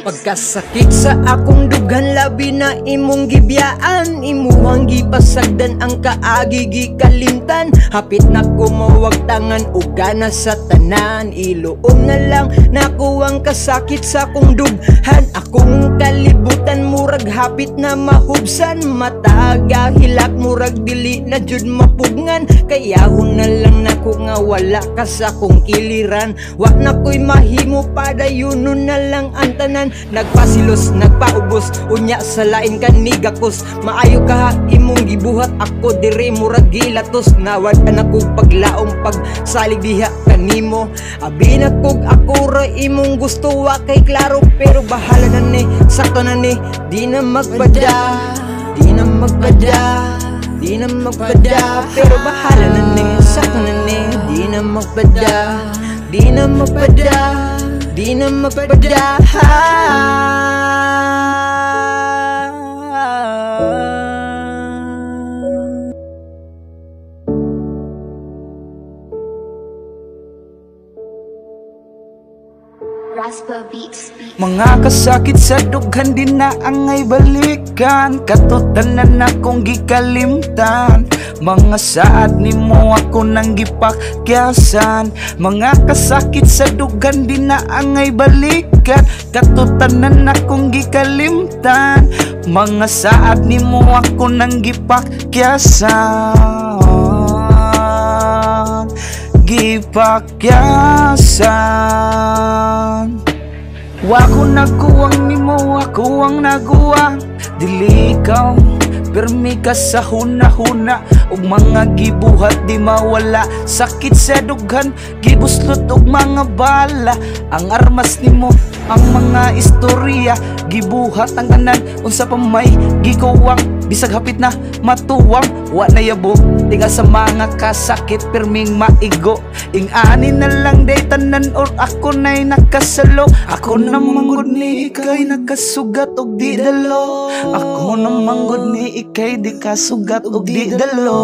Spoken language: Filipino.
Pagkasakit sa akong dughan, labi na imong gibiyaan, imuhang gipasagdan ang kaagi gikalimtan. Hapit na kumawag tangan ug gana sa tanan, iluom na lang naku ang kasakit sa akong dughan. Akong kalibutan murag hapit na mahubsan, mataga hilak murag dili na jud mapugngan. Kayahon na lang nako nga wala ka sa akong kiliran, wa na ko'y mahimo padayonon na lang ang tanan. Nagpasilos, nagpaubos, unya sa lain kanigakos. Maayo ka ha, imong gibuhat ako diri murag gilatos. Nawad anak kog paglaom pagsalig diha kanimo. Abi na kog ako ra imong gusto wa kay klaro, pero bahala na ni, sakto na ni, di na magpada, di na magpada, di na magpada, pero bahala na ni, sakto na ni, di na magpada, di na magpada, di na magpada. Mga kasakit sa dughan di na angay balikan, katutanan akong gikalimtan. Mga saad nimo ako nang gipakyasan. Mga kasakit sa dughan di na angay balikan, katutanan akong gikalimtan. Mga saad nimo ako nang gipakyasan, gipakyasan. Wako naguwang nimo, ako ang naguwang dili ikaw, permi ka sa huna-huna. Ug mga gibuhat di mawala, sakit sa dughan gibuslot og mga bala. Ang armas nimo, ang mga istorya, gibuhat ang tanan unsa pa may gikuwang. Bisag hapit na matuwang, wa na yabo tiga sa mga kasakit perming maigo. Ing ani na lang day tanan or ako na'y nakasalo. Ako namang gud ni ikay nakasugat og di dalo. Ako namang gud ni ikay di kasugat og di dalo.